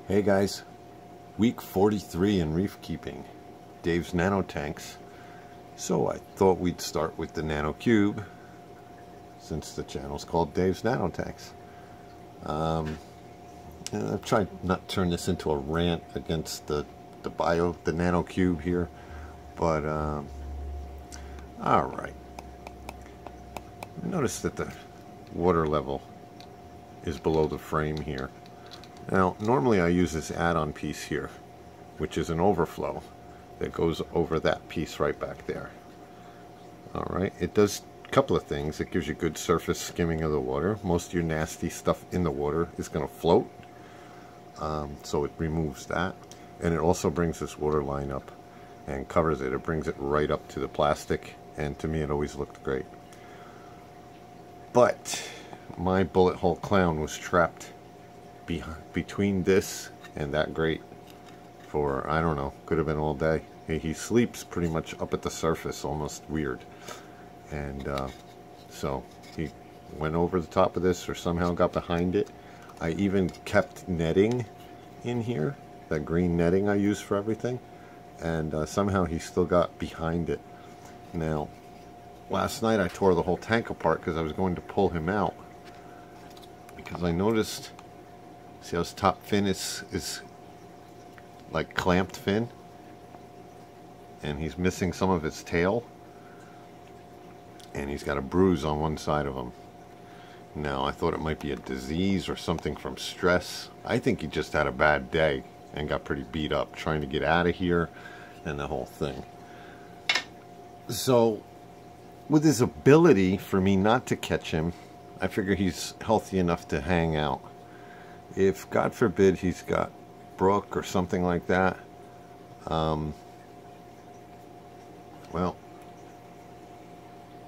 Hey guys, week 43 in reef keeping, Dave's Nano tanks. So I thought we'd start with the Nano Cube, since the channel's called Dave's Nano Tanks. And I've tried not to turn this into a rant against the Nano Cube here, but alright. Notice that the water level is below the frame here. Now, normally I use this add-on piece here, which is an overflow that goes over that piece right back there. Alright, it does a couple of things. It gives you good surface skimming of the water. Most of your nasty stuff in the water is going to float, so it removes that. And it also brings this water line up and covers it. It brings it right up to the plastic, and to me it always looked great. But my bullet hole clown was trapped between this and that grate for, I don't know, could have been all day. He sleeps pretty much up at the surface, almost weird. And so he went over the top of this, or somehow got behind it. I even kept netting in here, that green netting I use for everything, and somehow he still got behind it. Now, last night I tore the whole tank apart because I was going to pull him out, because I noticed, see how his top fin is like clamped fin, and he's missing some of his tail, and he's got a bruise on one side of him. Now, I thought it might be a disease or something from stress. I think he just had a bad day and got pretty beat up trying to get out of here and the whole thing. So with his ability for me not to catch him, I figure he's healthy enough to hang out. If, God forbid, he's got Brook or something like that, well,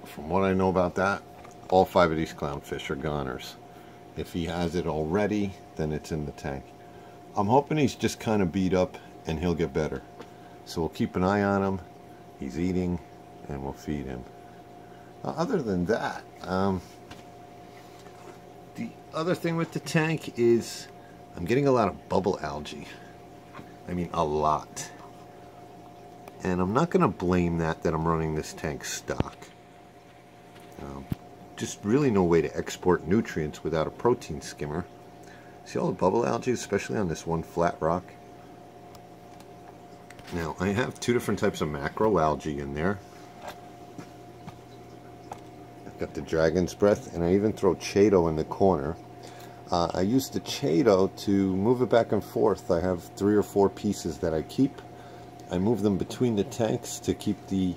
from what I know about that, all 5 of these clownfish are goners. If he has it already, then it's in the tank. I'm hoping he's just kind of beat up and he'll get better. So we'll keep an eye on him. He's eating, and we'll feed him. Other than that, the other thing with the tank is I'm getting a lot of bubble algae. I mean, a lot. And I'm not going to blame that I'm running this tank stock. Just really no way to export nutrients without a protein skimmer. See all the bubble algae, especially on this one flat rock? Now, I have 2 different types of macro algae in there. I've got the dragon's breath, and I even throw Chaeto in the corner. I use the Chaeto to move it back and forth. I have 3 or 4 pieces that I keep. I move them between the tanks to keep the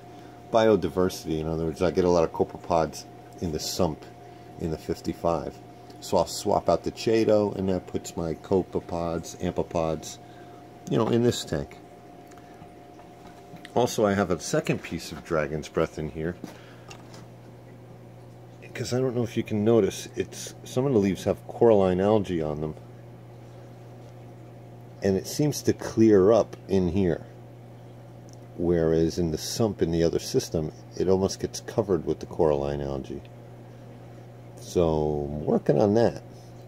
biodiversity. In other words, I get a lot of copepods in the sump in the 55. So I'll swap out the Chaeto, and that puts my copepods, amphipods, in this tank. Also, I have a second piece of dragon's breath in here, because I don't know if you can notice, some of the leaves have coralline algae on them, and it seems to clear up in here, whereas in the sump in the other system it almost gets covered with the coralline algae. So I'm working on that,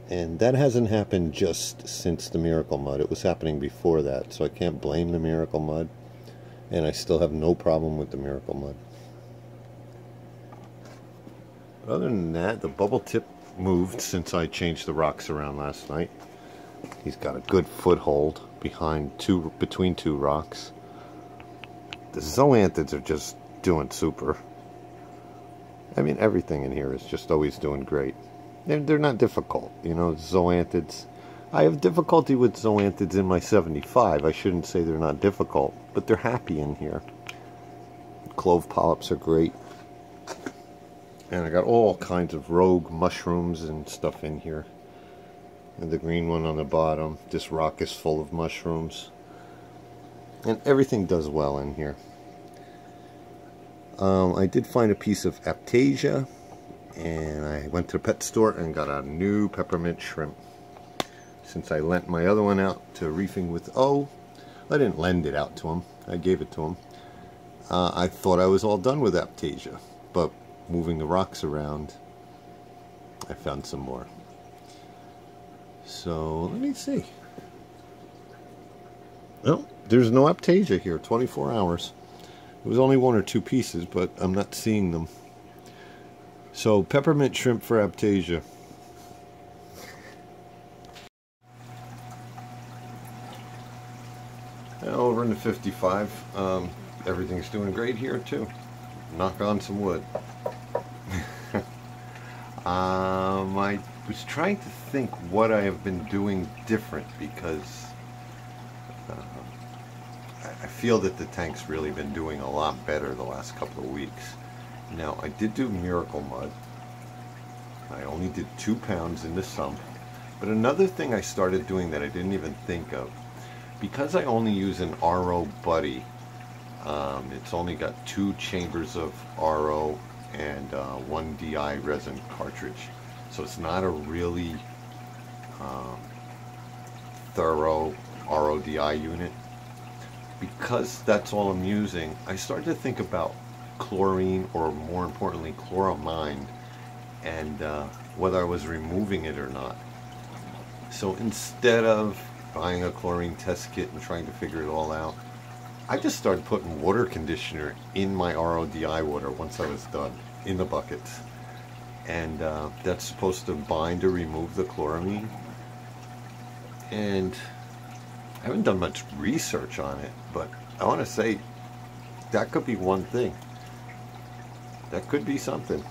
and that hasn't happened just since the miracle mud. It was happening before that, so I can't blame the miracle mud, and I still have no problem with the miracle mud. Other than that, the bubble tip moved since I changed the rocks around last night. He's got a good foothold between 2 rocks. The zoanthids are just doing super. I mean, everything in here is just always doing great. They're not difficult, zoanthids. I have difficulty with zoanthids in my 75. I shouldn't say they're not difficult, but they're happy in here. Clove polyps are great. And I got all kinds of rogue mushrooms and stuff in here. And the green one on the bottom. This rock is full of mushrooms. And everything does well in here. I did find a piece of Aptasia, and I went to the pet store and got a new peppermint shrimp. Since I lent my other one out to Reefing with O, I didn't lend it out to him. I gave it to him. I thought I was all done with Aptasia, but moving the rocks around, I found some more. So let me see. Well, there's no Aptasia here, 24 hours. It was only one or two pieces, but I'm not seeing them. So, peppermint shrimp for Aptasia. Over in the 55, everything's doing great here too. Knock on some wood. I was trying to think what I have been doing different, because I feel that the tank's really been doing a lot better the last couple of weeks. Now, I did do Miracle Mud. I only did 2 pounds in the sump. But another thing I started doing that I didn't even think of, because I only use an RO Buddy, it's only got 2 chambers of RO and 1 DI resin cartridge. So it's not a really thorough RO-DI unit. Because that's all I'm using, I started to think about chlorine, or more importantly chloramine, and whether I was removing it or not. So instead of buying a chlorine test kit and trying to figure it all out, I just started putting water conditioner in my RO-DI water once I was done, in the buckets. And that's supposed to bind or remove the chloramine. And I haven't done much research on it, but I want to say that could be one thing. That could be something.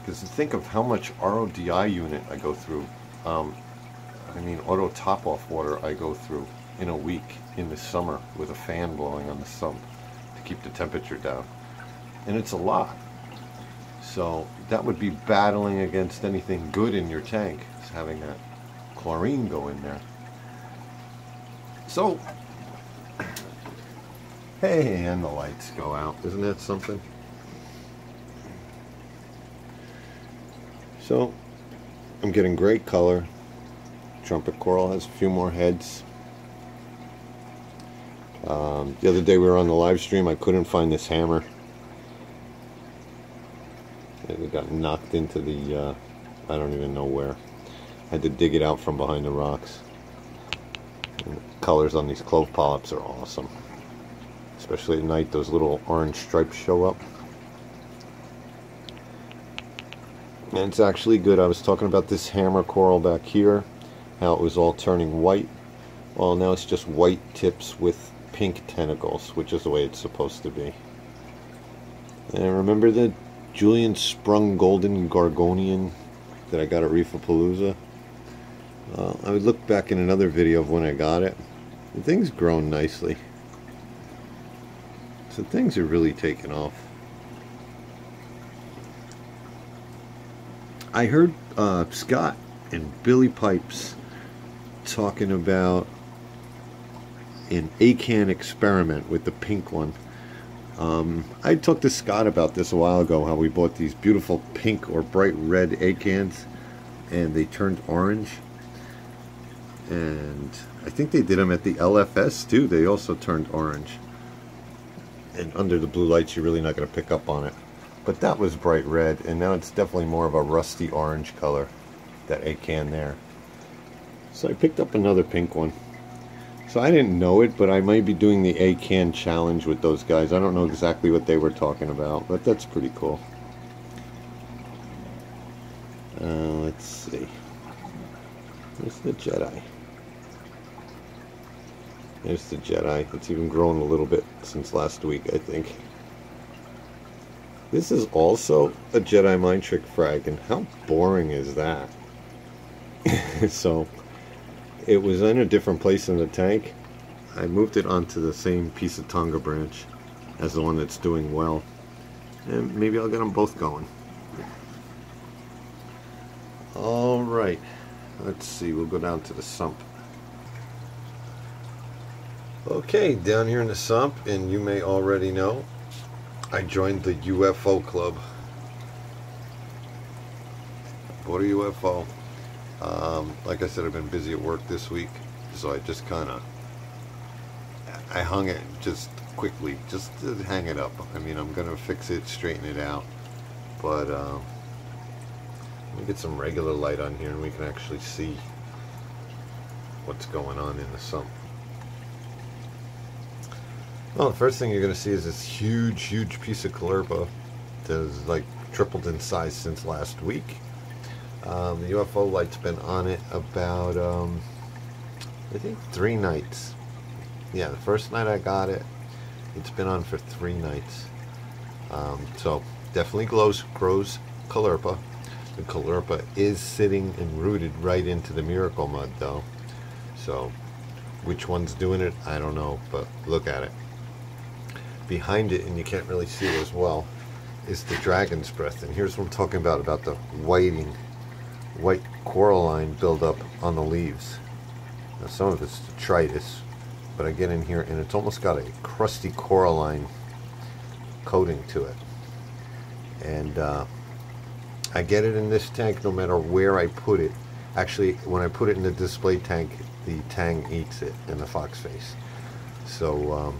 Because think of how much RO-DI unit I go through. I mean, auto top-off water I go through in a week in the summer with a fan blowing on the sump to keep the temperature down. And it's a lot. So that would be battling against anything good in your tank, is having that chlorine go in there. So, hey, and the lights go out. Isn't that something? So, I'm getting great color. Trumpet coral has a few more heads. The other day we were on the live stream, I couldn't find this hammer. It got knocked into the, I don't even know where. I had to dig it out from behind the rocks. And the colors on these clove polyps are awesome. Especially at night, those little orange stripes show up. And it's actually good. I was talking about this hammer coral back here, how it was all turning white. Well, now it's just white tips with pink tentacles, which is the way it's supposed to be. And remember the Julian Sprung Golden Gorgonian that I got at Reefapalooza? I would look back in another video of when I got it. The thing's grown nicely. So things are really taking off. I heard Scott and Billy Pipes talking about an ACAN experiment with the pink one. I talked to Scott about this a while ago, how we bought these beautiful pink or bright red ACANs and they turned orange. And I think they did them at the LFS too. They also turned orange. And under the blue lights, you're really not going to pick up on it. But that was bright red, and now it's definitely more of a rusty orange color, that ACAN there. So I picked up another pink one. So I didn't know it, but I might be doing the ACAN challenge with those guys. I don't know exactly what they were talking about, but that's pretty cool. Let's see. Where's the Jedi? There's the Jedi. It's even grown a little bit since last week, I think. This is also a Jedi Mind Trick frag, and how boring is that? So, it was in a different place in the tank. I moved it onto the same piece of Tonga branch as the one that's doing well. And maybe I'll get them both going. Alright, let's see, we'll go down to the sump. Okay, down here in the sump, and you may already know, I joined the UFO club. Bought a UFO. Like I said, I've been busy at work this week, so I just I hung it just quickly, just to hang it up. I mean, I'm gonna fix it, straighten it out, but let me get some regular light on here and we can actually see what's going on in the sump. Well, the first thing you're going to see is this huge piece of caulerpa that has like tripled in size since last week. The UFO light's been on it about, I think 3 nights. Yeah, the first night I got it, it's been on for 3 nights. So definitely grows caulerpa. The caulerpa is sitting and rooted right into the miracle mud though. So which one's doing it, I don't know, but look at it. Behind it, and you can't really see it as well, is the dragon's breath. And here's what I'm talking about the white coralline buildup on the leaves. Now some of it's detritus, but I get in here and it's almost got a crusty coralline coating to it. And I get it in this tank no matter where I put it. Actually, when I put it in the display tank, the tang eats it in the fox face. So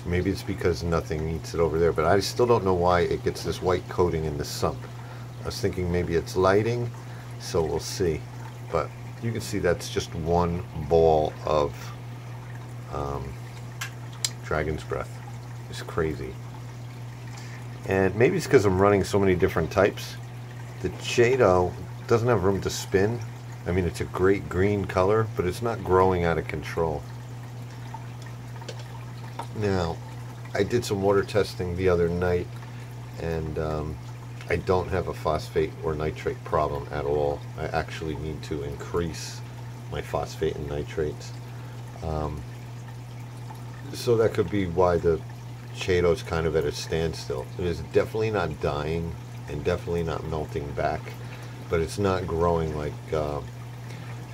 maybe it's because nothing eats it over there, but I still don't know why it gets this white coating in the sump. I was thinking maybe it's lighting, so we'll see. But you can see that's just one ball of dragon's breath. It's crazy. And maybe it's because I'm running so many different types. The Chaeto doesn't have room to spin. I mean, it's a great green color, but it's not growing out of control. Now, I did some water testing the other night, and I don't have a phosphate or nitrate problem at all. I actually need to increase my phosphate and nitrates. So that could be why the Chaeto's kind of at a standstill. It is definitely not dying and definitely not melting back, but it's not growing like,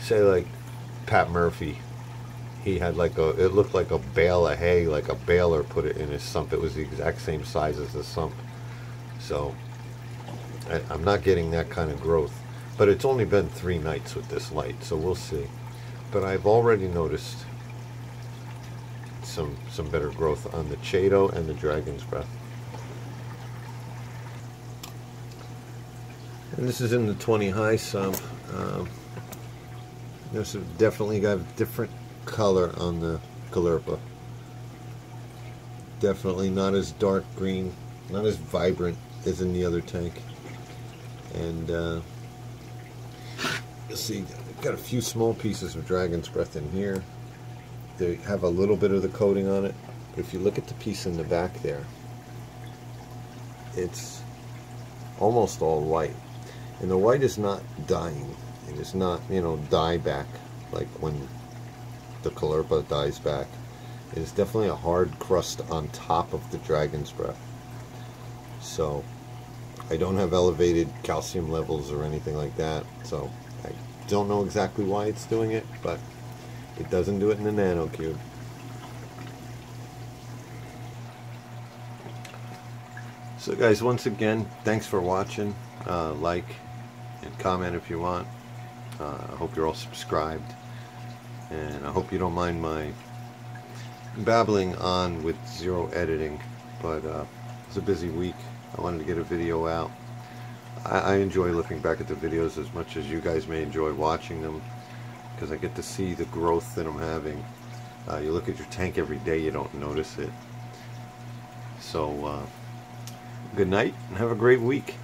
say like Pat Murphy. He had like it looked like a bale of hay, like a baler put it in his sump. It was the exact same size as the sump. So I'm not getting that kind of growth, but it's only been 3 nights with this light, so we'll see. But I've already noticed some better growth on the Chaeto and the dragon's breath. And this is in the 20 high sump. There's definitely got a different color on the caulerpa. Definitely not as dark green, not as vibrant as in the other tank. And you'll see I've got a few small pieces of dragon's breath in here. They have a little bit of the coating on it, but if you look at the piece in the back there, it's almost all white. And the white is not dying. It is not, you know, dye back like when the caulerpa dies back. It is definitely a hard crust on top of the dragon's breath. So I don't have elevated calcium levels or anything like that, so I don't know exactly why it's doing it, but it doesn't do it in the Nano cube. So guys, once again, thanks for watching. Like and comment if you want. I hope you're all subscribed, and I hope you don't mind my babbling on with zero editing, but it's a busy week. I wanted to get a video out. I enjoy looking back at the videos as much as you guys may enjoy watching them, because I get to see the growth that I'm having. You look at your tank every day, you don't notice it. So good night and have a great week.